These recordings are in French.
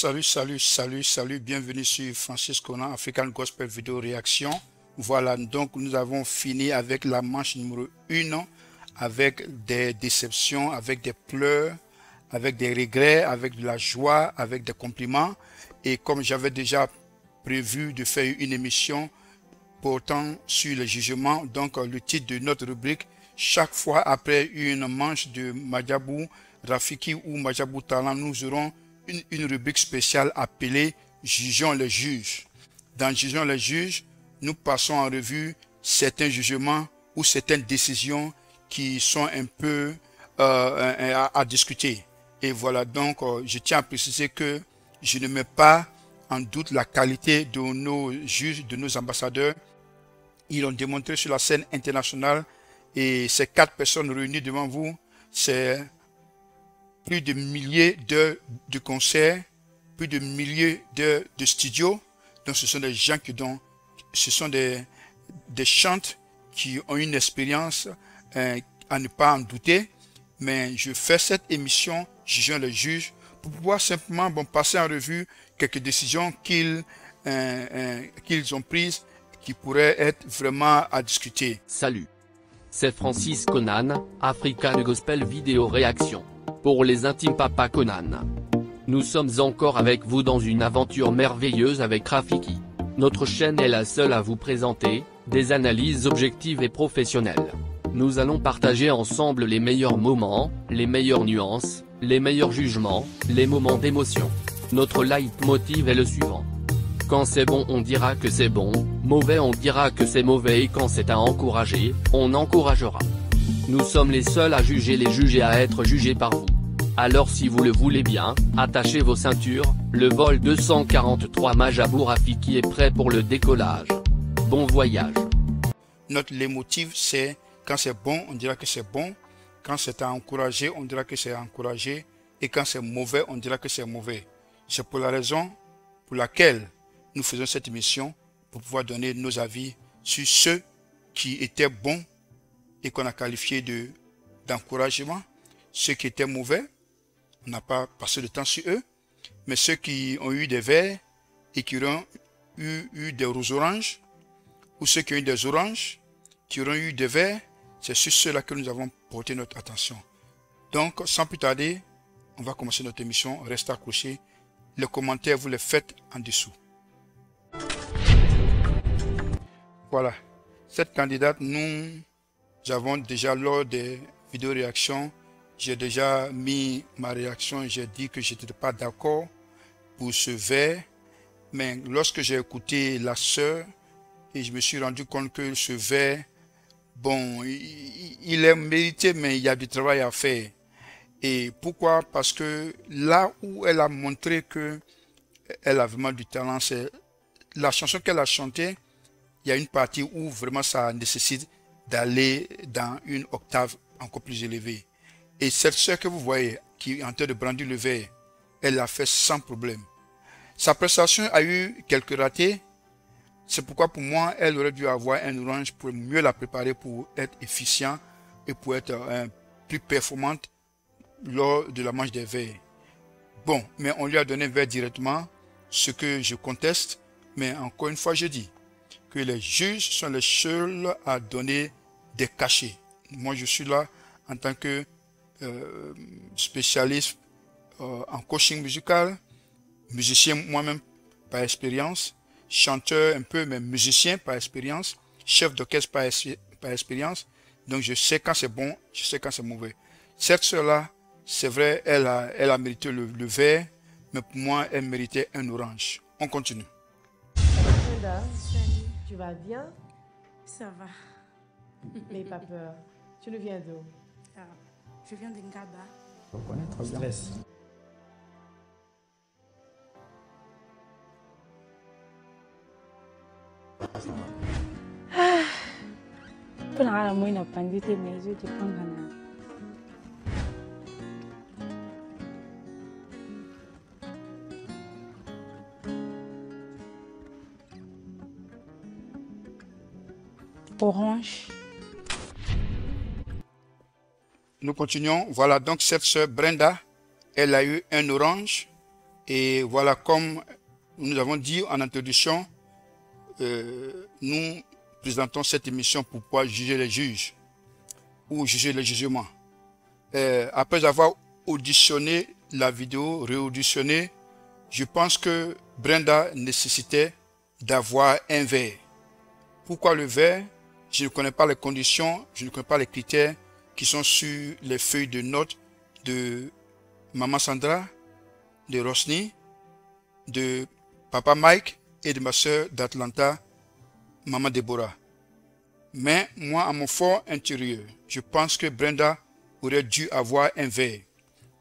Salut, bienvenue sur Francis Conan, African Gospel Video Réaction. Voilà, donc nous avons fini avec la manche numéro 1, avec des déceptions, avec des pleurs, avec des regrets, avec de la joie, avec des compliments. Et comme j'avais déjà prévu de faire une émission portant sur le jugement, donc le titre de notre rubrique, chaque fois après une manche de Madjabou Rafiki ou Madjabou Talent, nous aurons une rubrique spéciale appelée Jugeons les juges. Dans Jugeons les juges, nous passons en revue certains jugements ou certaines décisions qui sont un peu à discuter. Et voilà, donc je tiens à préciser que je ne mets pas en doute la qualité de nos juges, de nos ambassadeurs. Ils ont démontré sur la scène internationale, et ces 4 personnes réunies devant vous, c'est plus de milliers d'heures de concerts, plus de milliers d'heures de studio. Donc ce sont des gens ce sont des chantes qui ont une expérience à ne pas en douter. Mais je fais cette émission Jugeons les juges pour pouvoir simplement passer en revue quelques décisions qu'ils ont prises qui pourraient être vraiment à discuter. Salut. C'est Francis Conan, African Gospel Video Réaction. Pour les intimes Papa Conan. Nous sommes encore avec vous dans une aventure merveilleuse avec Rafiki. Notre chaîne est la seule à vous présenter des analyses objectives et professionnelles. Nous allons partager ensemble les meilleurs moments, les meilleures nuances, les meilleurs jugements, les moments d'émotion. Notre leitmotiv est le suivant. Quand c'est bon on dira que c'est bon, mauvais on dira que c'est mauvais, et quand c'est à encourager, on encouragera. Nous sommes les seuls à juger les juges et à être jugés par vous. Alors si vous le voulez bien, attachez vos ceintures, le vol 243 Madjabou Rafiki est prêt pour le décollage. Bon voyage. Notre leitmotiv, c'est quand c'est bon, on dira que c'est bon, quand c'est à encourager, on dira que c'est à encourager, et quand c'est mauvais, on dira que c'est mauvais. C'est pour la raison pour laquelle nous faisons cette émission, pour pouvoir donner nos avis sur ceux qui étaient bons et qu'on a qualifié d'encouragement, ceux qui étaient mauvais, on n'a pas passé de temps sur eux, mais ceux qui ont eu des verts et qui auront eu des oranges, ou ceux qui ont eu des oranges, qui auront eu des verts, c'est sur ceux-là que nous avons porté notre attention. Donc, sans plus tarder, on va commencer notre émission. Restez accrochés. Les commentaires, vous les faites en dessous. Voilà. Cette candidate, nous avons déjà, lors des vidéos réactions, j'ai déjà mis ma réaction. J'ai dit que je n'étais pas d'accord pour ce vers. Mais lorsque j'ai écouté la sœur, et je me suis rendu compte que ce vers, bon, il est mérité, mais il y a du travail à faire. Et pourquoi? Parce que là où elle a montré qu'elle a vraiment du talent, c'est la chanson qu'elle a chantée. Il y a une partie où vraiment ça nécessite d'aller dans une octave encore plus élevée. Et cette sœur que vous voyez, qui est en train de brandir le verre, elle l'a fait sans problème. Sa prestation a eu quelques ratés. C'est pourquoi pour moi, elle aurait dû avoir un orange pour mieux la préparer pour être efficient et pour être plus performante lors de la manche des verres. Bon, mais on lui a donné un verre directement, ce que je conteste. Mais encore une fois, je dis que les juges sont les seuls à donner des cachets. Moi, je suis là en tant que spécialiste en coaching musical, musicien moi-même par expérience, chanteur un peu, mais musicien par expérience, chef d'orchestre par expérience. Donc je sais quand c'est bon, je sais quand c'est mauvais. Cette soeur-là, c'est vrai, elle a mérité le vert, mais pour moi, elle méritait un orange. On continue. Brenda, tu vas bien? Ça va. N'aie pas peur. Tu nous viens d'où? Je viens de Ngaba. On connaît trop bien. Stress. Pernah moi na pandite mais je te prends. Orange. Nous continuons. Voilà donc cette sœur Brenda, elle a eu un orange Et voilà, comme nous avons dit en introduction, nous présentons cette émission pour pouvoir juger les juges ou juger les jugements. Après avoir auditionné la vidéo, réauditionné, je pense que Brenda nécessitait d'avoir un verre. Pourquoi le verre? Je ne connais pas les conditions, je ne connais pas les critères qui sont sur les feuilles de notes de Maman Sandra, de Rosny, de Papa Mike et de ma soeur d'Atlanta, Maman Deborah. Mais moi, à mon fort intérieur, je pense que Brenda aurait dû avoir un verre.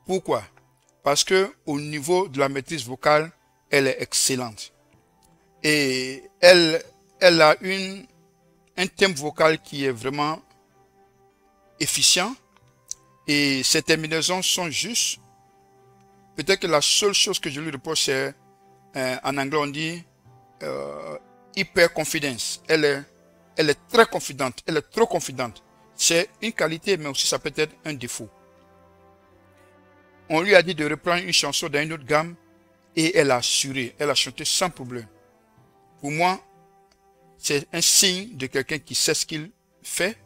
Pourquoi? Parce que au niveau de la maîtrise vocale, elle est excellente. Et elle a un thème vocal qui est vraiment efficient. Et ses terminaisons sont justes. Peut-être que la seule chose que je lui reproche, c'est, en anglais on dit, hyper confidence. Elle est très confidente, elle est trop confidente. C'est une qualité, mais aussi ça peut être un défaut. On lui a dit de reprendre une chanson dans une autre gamme et elle a assuré, elle a chanté sans problème. Pour moi, c'est un signe de quelqu'un qui sait ce qu'il fait.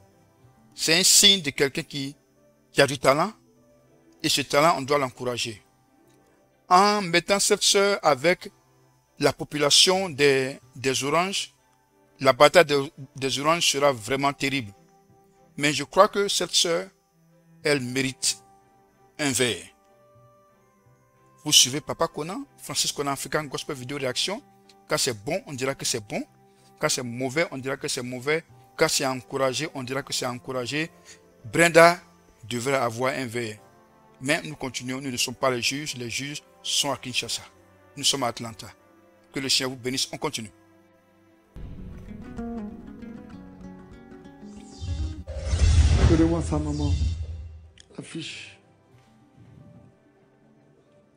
C'est un signe de quelqu'un qui a du talent et ce talent, on doit l'encourager. En mettant cette sœur avec la population des oranges, la bataille des oranges sera vraiment terrible. Mais je crois que cette sœur, elle mérite un verre. Vous suivez Papa Conan, Francis Conan African Gospel Vidéo Réaction. Quand c'est bon, on dira que c'est bon. Quand c'est mauvais, on dira que c'est mauvais. Quand c'est encouragé, on dira que c'est encouragé. Brenda devrait avoir un verre. Mais nous continuons, nous ne sommes pas les juges sont à Kinshasa. Nous sommes à Atlanta. Que le Seigneur vous bénisse, on continue. Donnez-moi ça, maman. Affiche.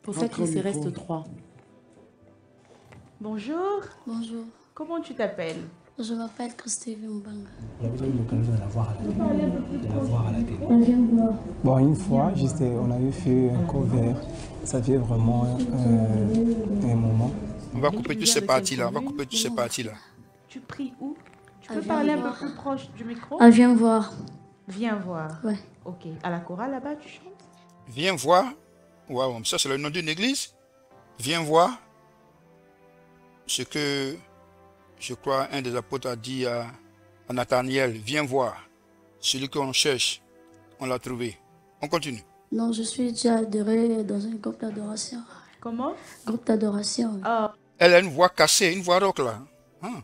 Pour ça qu'il se reste 3. Bonjour. Bonjour, Comment tu t'appelles? je m'appelle Christine Mbanga. J'avais eu l'occasion de la voir à la télé. On vient voir. Bon, une fois, on avait fait un cover. Ça fait vraiment un moment. On va couper toutes ces parties-là. On va couper toutes ces parties-là. Tu pries où? Tu peux Viens parler un peu voir. plus proche du micro? On vient voir. Viens voir. Ouais. Ok. À la chorale là-bas, tu chantes? Viens voir. Waouh, ça c'est le nom d'une église. Viens voir ce que je crois un des apôtres a dit à Nathaniel. Viens voir. Celui qu'on cherche, on l'a trouvé. On continue. Non, je suis déjà adhérée dans un groupe d'adoration. Comment? Groupe d'adoration. Oh, Elle a une voix cassée, une voix rock là.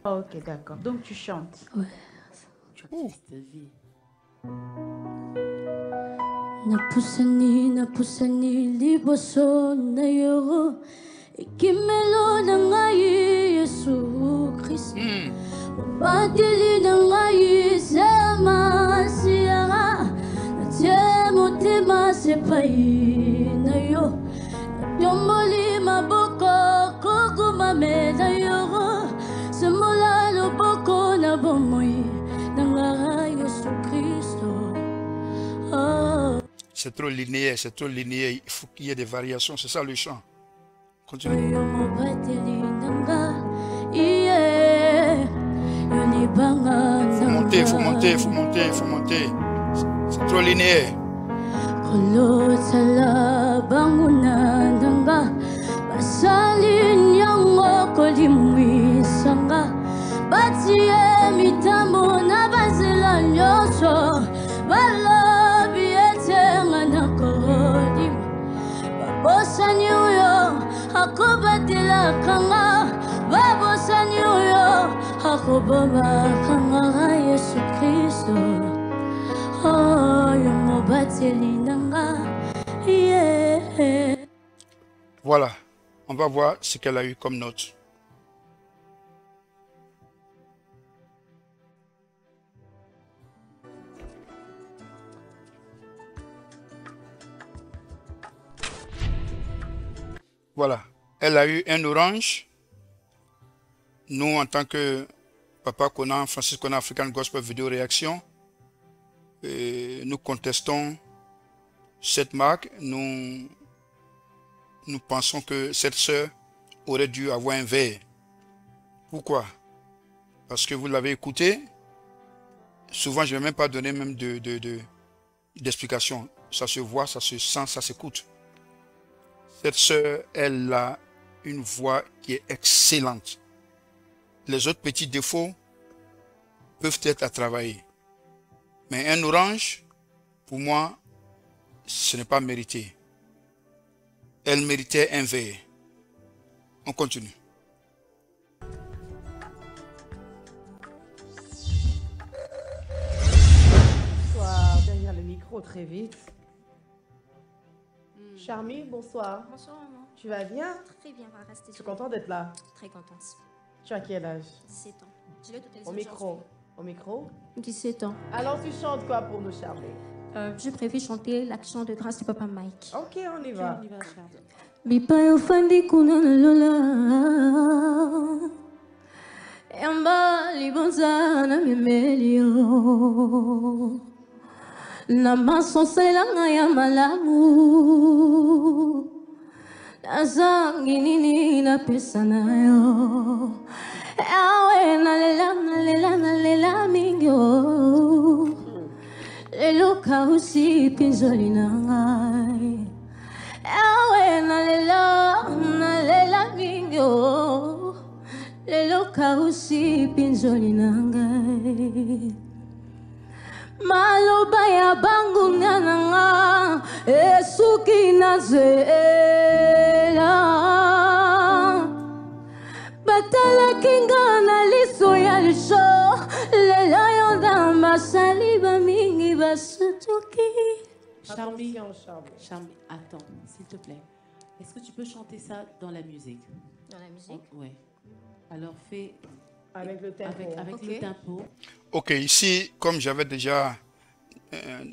ok, d'accord. Donc tu chantes. Ouais. Ouh. Napusani liboso na yo. Ikimelo na ngai Yesu Christ. Batili na ngai sama siara. Natie motema sepai na yo. Yomboli maboko koguma me na yo. Semola loboko na bomoi na ngai Yesu Christo. Oh. C'est trop linéaire, c'est trop linéaire. Il faut qu'il y ait des variations. C'est ça le chant. Continue. Faut monter, faut monter, faut monter, faut monter. C'est trop linéaire. Yesu Christo. Oh, yeah. Voilà. On va voir ce qu'elle a eu comme note. Voilà. Elle a eu un orange. Nous, en tant que Papa Conan, Francis Conan African Gospel Vidéo Réaction, nous contestons cette marque. Nous nous pensons que cette sœur aurait dû avoir un verre. Pourquoi? Parce que vous l'avez écouté. Souvent, je ne vais même pas donner même d'explication. Ça se voit, ça se sent, ça s'écoute. Cette sœur, elle a une voix qui est excellente. Les autres petits défauts peuvent être à travailler. Mais un orange, pour moi, ce n'est pas mérité. Elle méritait un verre. On continue. Bonsoir, derrière le micro très vite. Charmy, bonsoir. Bonsoir maman. Tu vas bien? Très bien, on va rester. Je suis contente d'être là. Très contente. Tu as quel âge? 17 ans. Je l'ai tout Au micro. Au micro. 17 ans. Alors tu chantes quoi pour nous, Charmy? Je préfère chanter l'action de grâce du papa Mike. Ok, on y va. Bipayo fandi kuna na lola Yamba libonza na memelio Namaso selanga ya malamu Nazangi nini na pesa nayo Awe na lela mingyo Lelo kausi pinzoli na ngai Awe na lela mingyo Lelo kausi pinzoli na ngai Maloba ya bangu nanga Esuki na zela Batala kinga na liso ya lisho Lela yonda masaliba mingi basutuki Charmy, Charmy. Charmy, attends, s'il te plaît. Est-ce que tu peux chanter ça dans la musique? Dans la musique? Oui. Alors fais Avec le tempo. avec Ok. le tempo. Ok, ici, comme j'avais déjà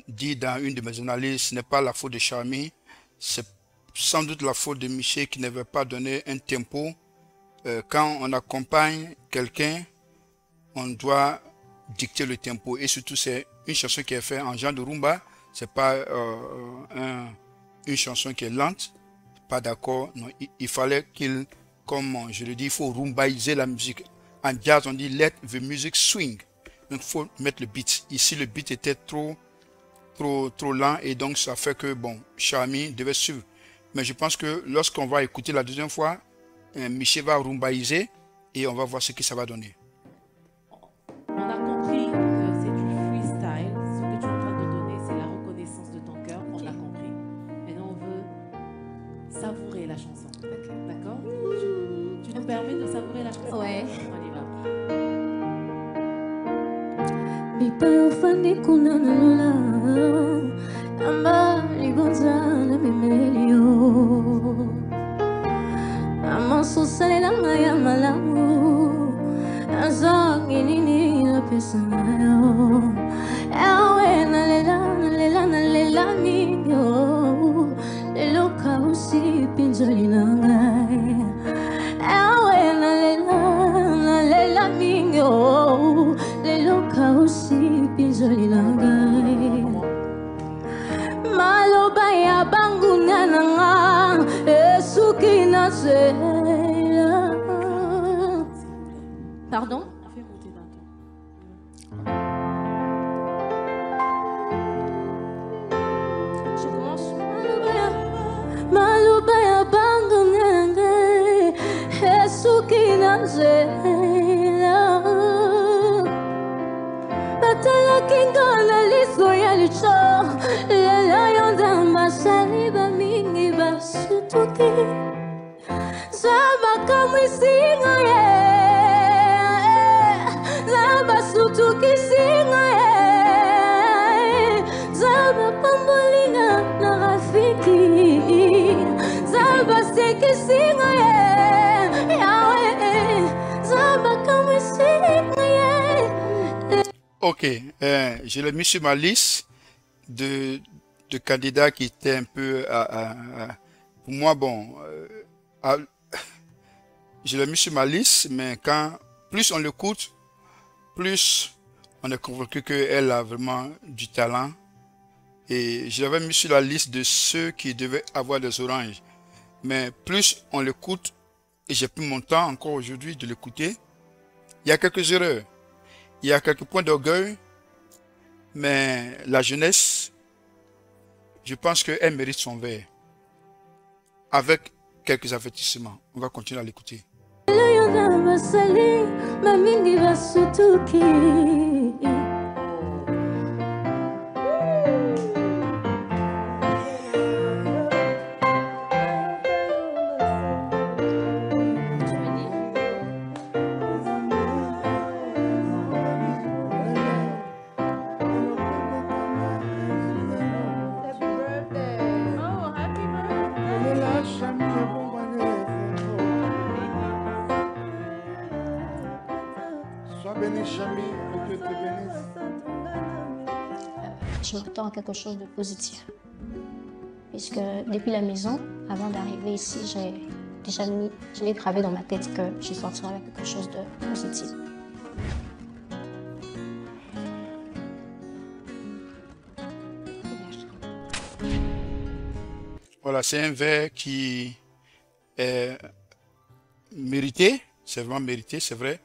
dit dans une de mes analyses, ce n'est pas la faute de Charmy, c'est sans doute la faute de Michel qui n'avait pas donné un tempo. Quand on accompagne quelqu'un, on doit dicter le tempo. Et surtout, c'est une chanson qui est faite en genre de rumba. C'est pas une chanson qui est lente. Pas d'accord. Non, il fallait qu'il, comme je le dis, il faut rumbaïser la musique. En jazz, on dit let the music swing. Donc, il faut mettre le beat. Ici, le beat était trop lent et donc ça fait que, bon, Charmy devait suivre. Mais je pense que lorsqu'on va écouter la deuxième fois, Michel va rumbaïser et on va voir ce que ça va donner. On a compris que c'est du freestyle. Ce que tu es en train de donner, c'est la reconnaissance de ton cœur. On a compris. Maintenant, on veut savourer la chanson. D'accord? Tu nous permets de savourer la chanson? Ouais. On y va. Bipayo fandi kuna na lola Yamba libonza na memelio Amaso selanga ya malamu Nazangi nini na pesa nayo Awe na lela mingyo Lelo kausi pinzoli na ngai Awe na lela mingyo Lelo kausi pinzoli na ngai Maloba ya bangu nanga Esuki na zela Pardon? On fait monter d'un ton. Je commence. Maloba ya bangu nanga Esuki na zela Batala kinga na liso ya licho Lela yonda masaliba mingi basutuki Zaba kamwisinga ye Zaba sutuki singa ye Zaba pambolinga na rafiki Zaba seki singa ye Yawe Zaba kamwisinga ye Ok, je l'ai mis sur ma liste de candidats qui étaient un peu, pour moi, bon, je l'ai mis sur ma liste, mais quand plus on l'écoute, plus on est convaincu qu'elle a vraiment du talent. Et je l'avais mis sur la liste de ceux qui devaient avoir des oranges. Mais plus on l'écoute, et j'ai pris mon temps encore aujourd'hui de l'écouter, il y a quelques erreurs, il y a quelques points d'orgueil, mais la jeunesse, je pense qu'elle mérite son verre. Avec quelques avertissements. On va continuer à l'écouter. Je m'attends à quelque chose de positif. Puisque depuis la maison, avant d'arriver ici, je l'ai gravé dans ma tête que je sortirai avec quelque chose de positif. Voilà, c'est un verre qui est mérité, c'est vraiment mérité, c'est vrai.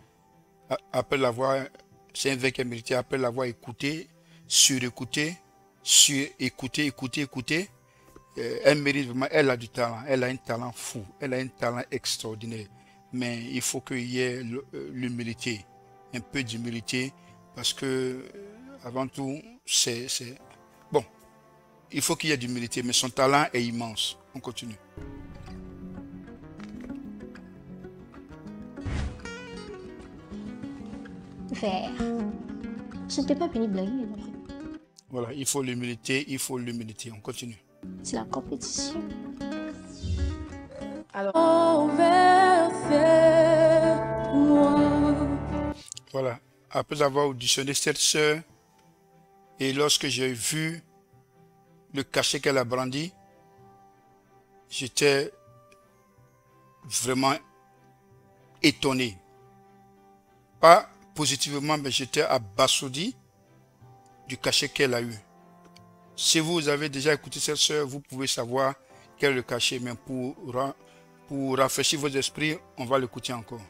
Après l'avoir, c'est un verre qui est mérité après l'avoir écouté, surécouté, écouté. Elle mérite vraiment, elle a du talent, elle a un talent fou, elle a un talent extraordinaire. Mais il faut qu'il y ait l'humilité, un peu d'humilité, parce que avant tout, bon, il faut qu'il y ait d'humilité, mais son talent est immense. On continue. Vert. Je n'étais pas venu blaguer. Voilà, il faut l'humilité, On continue. C'est la compétition. Alors, voilà, après avoir auditionné cette sœur, et lorsque j'ai vu le cachet qu'elle a brandi, j'étais vraiment étonné. Pas positivement, mais j'étais abasourdi du cachet qu'elle a eu. Si vous avez déjà écouté cette sœur, vous pouvez savoir quel est le cachet, mais pour rafraîchir vos esprits, on va l'écouter encore.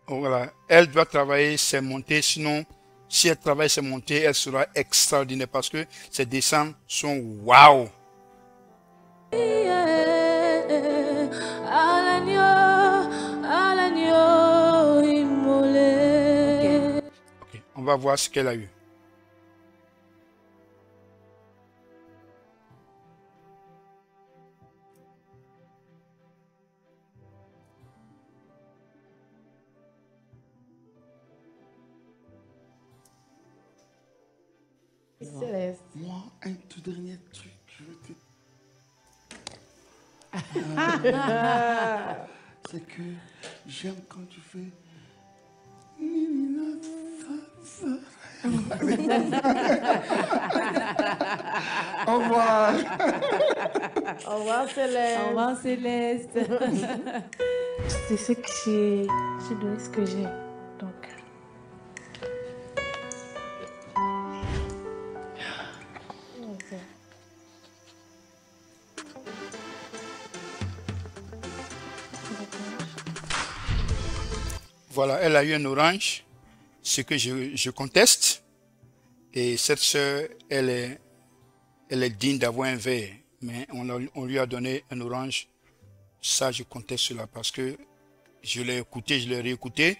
Voilà, elle doit travailler ses montées, sinon si elle travaille ses montées, elle sera extraordinaire parce que ses dessins sont waouh. Ok, on va voir ce qu'elle a eu. Céleste. Moi, un tout dernier truc, je veux te... c'est que j'aime quand tu fais... Au revoir. Au revoir, Céleste. Au revoir, Céleste. C'est ce que j'ai donné ce que j'ai. Donc. Voilà, elle a eu un orange, ce que je conteste. Et cette sœur, elle est digne d'avoir un vert. Mais on lui a donné un orange. Ça, je conteste cela parce que je l'ai écouté, je l'ai réécouté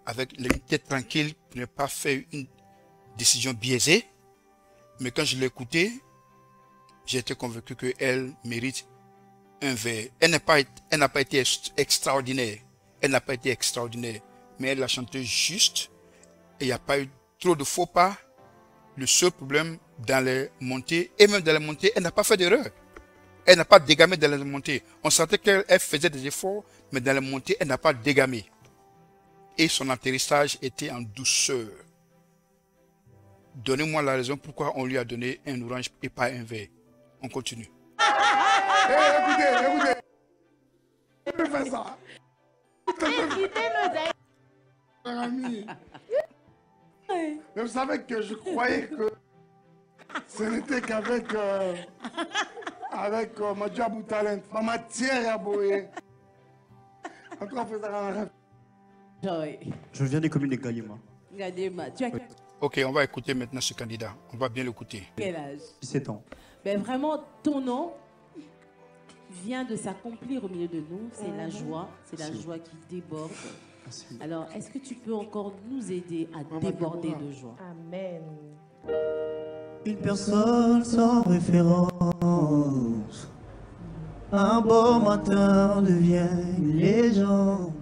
avec la tête tranquille pour ne pas faire une décision biaisée. Mais quand je l'ai écouté, j'ai été convaincu qu'elle mérite un vert. Elle n'a pas été extraordinaire. Elle n'a pas été extraordinaire, mais elle a chanté juste et il n'y a pas eu trop de faux pas. Le seul problème dans les montées, et même dans les montées, elle n'a pas fait d'erreur. Elle n'a pas dégamé dans les montées. On sentait qu'elle faisait des efforts, mais dans les montées, elle n'a pas dégamé. Et son atterrissage était en douceur. Donnez-moi la raison pourquoi on lui a donné un orange et pas un vert. On continue. Écoutez. Je fais ça. Ami. Mais vous savez que je croyais que ce n'était qu'avec Madjabou Talent, ma matière à boyer. Encore fait ça. Je viens des communes de Ganyema. Ganyema, tu as Ok, on va écouter maintenant ce candidat. On va bien l'écouter. quel âge? 17 ans. Ben vraiment, ton nom vient de s'accomplir au milieu de nous. C'est la joie. C'est la joie qui déborde. Merci. Alors, est-ce que tu peux encore nous aider à déborder de joie? Amen. Une personne sans référence. Un beau matin devient une légende.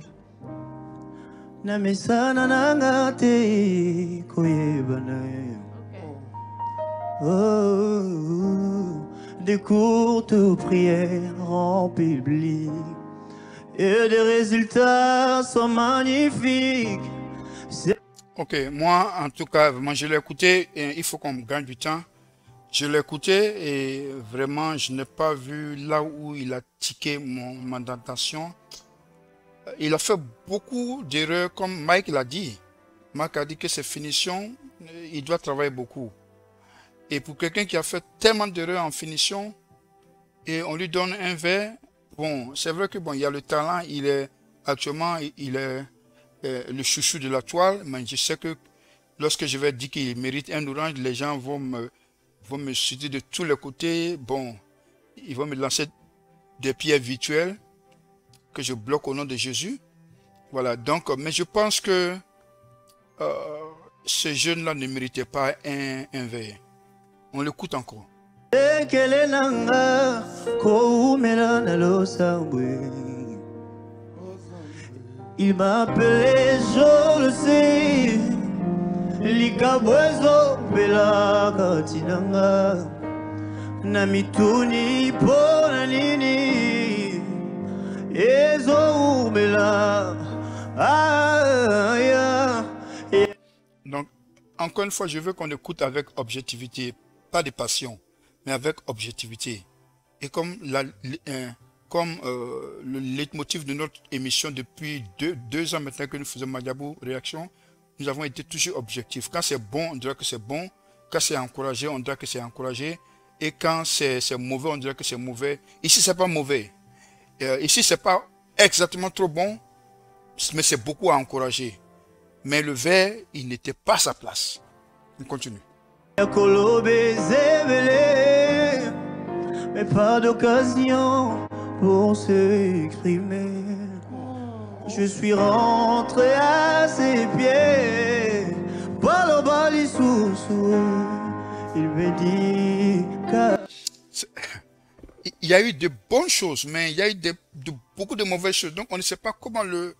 Namesa nanangate koyebane. Oh, des courtes prières en public et des résultats sont magnifiques. Ok, moi, en tout cas, vraiment, je l'ai écouté. Et il faut qu'on gagne du temps. Je l'ai écouté et vraiment, je n'ai pas vu là où il a tiqué mon intention. Il a fait beaucoup d'erreurs, comme Mike l'a dit. Mike a dit que ses finitions, il doit travailler beaucoup. Et pour quelqu'un qui a fait tellement d'erreurs en finition, et on lui donne un verre, bon, c'est vrai que bon, il y a le talent, il est actuellement, il est le chouchou de la toile, mais je sais que lorsque je vais dire qu'il mérite un orange, les gens vont me citer de tous les côtés. Bon, ils vont me lancer des pierres virtuelles que je bloque au nom de Jésus. Voilà, donc, mais je pense que ce jeune-là ne méritait pas un verre. On l'écoute encore. Il m'a appelé, je le sais. Likabwezo bela katinanga. Namituni pona nini. Ezo bela. Donc, encore une fois, je veux qu'on écoute avec objectivité, pas de passion, mais avec objectivité. Et comme le leitmotiv de notre émission depuis deux ans maintenant que nous faisons Madjabou Réaction, nous avons été toujours objectifs. Quand c'est bon, on dirait que c'est bon. Quand c'est encouragé, on dirait que c'est encouragé. Et quand c'est mauvais, on dirait que c'est mauvais. Ici, c'est pas mauvais. Ici, c'est pas exactement trop bon, mais c'est beaucoup à encourager. Mais le verre, il n'était pas à sa place. On continue. Mais pas d'occasion pour s'exprimer. Je suis rentré à ses pieds. Il me dit il y a eu de bonnes choses, mais il y a eu beaucoup de mauvaises choses. Donc on ne sait pas comment le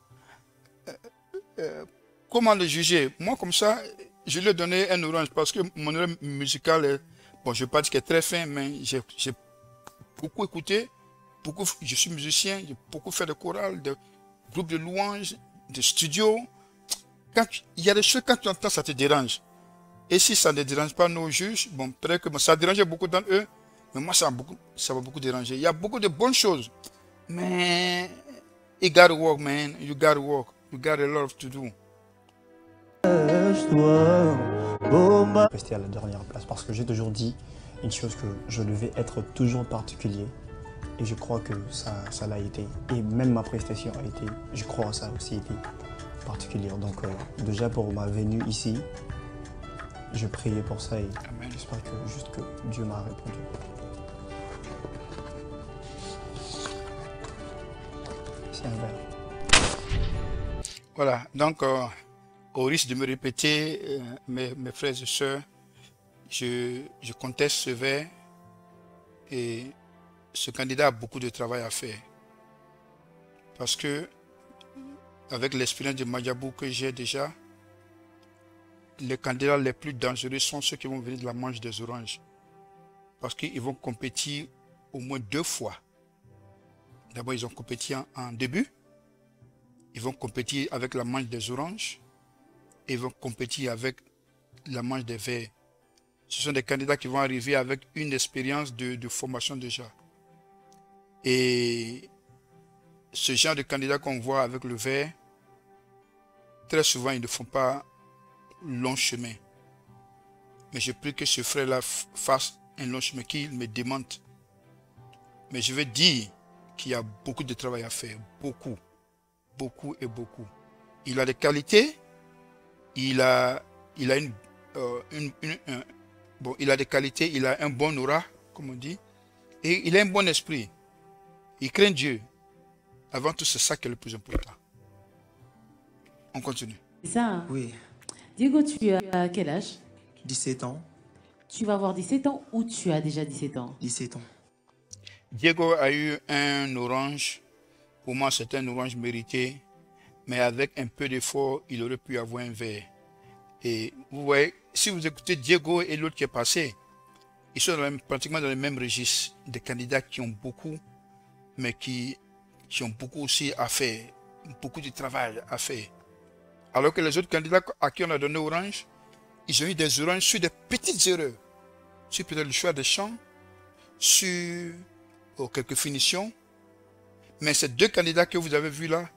juger. Moi, comme ça, je lui ai donné un orange parce que mon oreille musicale est, bon, je ne vais pas dire qu'elle est très fin, mais j'ai beaucoup écouté. Je suis musicien, j'ai beaucoup fait de chorales, de groupes de louanges, de studios. Il y a des choses, quand tu entends, ça te dérange. Et si ça ne dérange pas nos juges, bon, peut-être que ça dérangeait beaucoup d'entre eux, mais moi, ça va beaucoup déranger. Il y a beaucoup de bonnes choses, mais you gotta work, man. You gotta work. You got a lot to do. Rester à la dernière place parce que j'ai toujours dit une chose, que je devais être toujours particulier. Et je crois que ça l'a été. Et même ma prestation a été, je crois, ça a aussi été particulière. Donc déjà pour ma venue ici, je priais pour ça et j'espère que Dieu m'a répondu. C'est un verre. Voilà, donc au risque de me répéter, mes frères et sœurs, je conteste ce verre et ce candidat a beaucoup de travail à faire. Parce que, avec l'expérience de Madjabou que j'ai déjà, les candidats les plus dangereux sont ceux qui vont venir de la manche des oranges. Parce qu'ils vont compétir au moins 2 fois. D'abord, ils ont compétit en début. Ils vont compétir avec la manche des oranges. Et ils vont compétir avec la manche des verts. Ce sont des candidats qui vont arriver avec une expérience de formation déjà. Et ce genre de candidats qu'on voit avec le vert, très souvent, ils ne font pas long chemin. Mais je prie que ce frère-là fasse un long chemin, qu'il me demande. Mais je veux dire qu'il y a beaucoup de travail à faire. Beaucoup. Beaucoup et beaucoup. Il a des qualités. Il a des qualités. Il a un bon aura, comme on dit. Et il a un bon esprit. Il craint Dieu. Avant tout, c'est ça qui est le plus important. On continue. C'est ça, hein? Oui. Diego, tu as quel âge? 17 ans. Tu vas avoir 17 ans ou tu as déjà 17 ans? 17 ans. Diego a eu un orange. Pour moi, c'est un orange mérité. Mais avec un peu d'effort, il aurait pu avoir un vert. Et vous voyez, si vous écoutez Diego et l'autre qui est passé, ils sont pratiquement dans le même registre. Des candidats qui ont beaucoup, mais qui ont beaucoup aussi à faire. Beaucoup de travail à faire. Alors que les autres candidats à qui on a donné orange, ils ont eu des oranges sur des petites erreurs. Sur peut-être le choix des champs, sur quelques finitions. Mais ces 2 candidats que vous avez vus là,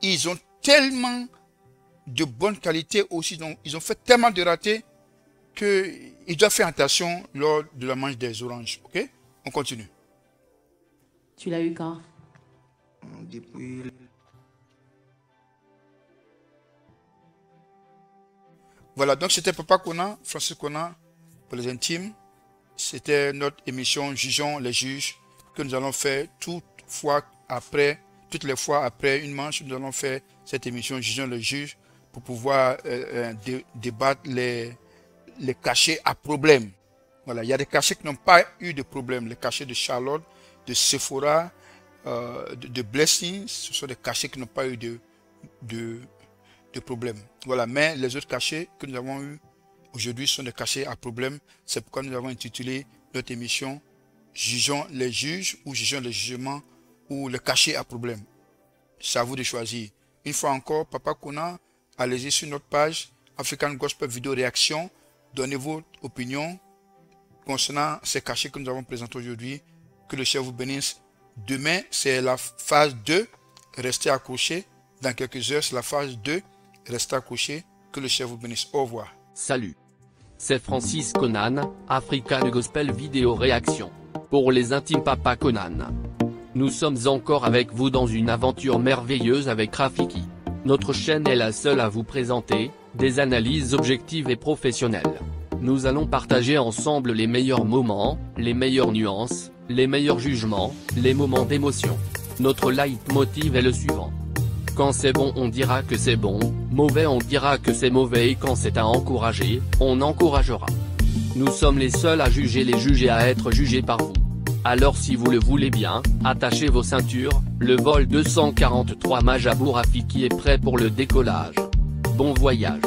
ils ont tellement de bonne qualité aussi, donc ils ont fait tellement de ratés qu'ils doivent faire attention lors de la manche des oranges. Ok? On continue. Tu l'as eu quand? Depuis... Voilà, donc c'était Papa Kona, Francis Kona, pour les intimes. C'était notre émission Jugeons les juges que nous allons faire toutes les fois après une manche. Nous allons faire cette émission Jugeons les juges pour pouvoir débattre les cachets à problème. Voilà, il y a des cachets qui n'ont pas eu de problème. Les cachets de Charlotte, de Sephora, de Blessing, ce sont des cachets qui n'ont pas eu de problème. Voilà, mais les autres cachets que nous avons eu aujourd'hui sont des cachets à problème. C'est pourquoi nous avons intitulé notre émission Jugeons les juges ou Jugeons les jugements ou les cachets à problème. C'est à vous de choisir. Une fois encore, Papa Kona, allez-y sur notre page African Gospel Vidéo Réaction. Donnez votre opinion concernant ces cachets que nous avons présentés aujourd'hui. Que le Seigneur vous bénisse. Demain, c'est la phase 2. Restez accrochés. Dans quelques heures, c'est la phase 2. Restez accrochés. Que le Seigneur vous bénisse. Au revoir. Salut. C'est Francis Conan, African Gospel Vidéo Réaction. Pour les intimes Papa Conan. Nous sommes encore avec vous dans une aventure merveilleuse avec Rafiki. Notre chaîne est la seule à vous présenter des analyses objectives et professionnelles. Nous allons partager ensemble les meilleurs moments, les meilleures nuances, les meilleurs jugements, les moments d'émotion. Notre leitmotiv est le suivant. Quand c'est bon on dira que c'est bon, mauvais on dira que c'est mauvais et quand c'est à encourager, on encouragera. Nous sommes les seuls à juger les juges et à être jugés par vous. Alors si vous le voulez bien, attachez vos ceintures, le vol 243 Majabour Rafiki est prêt pour le décollage. Bon voyage.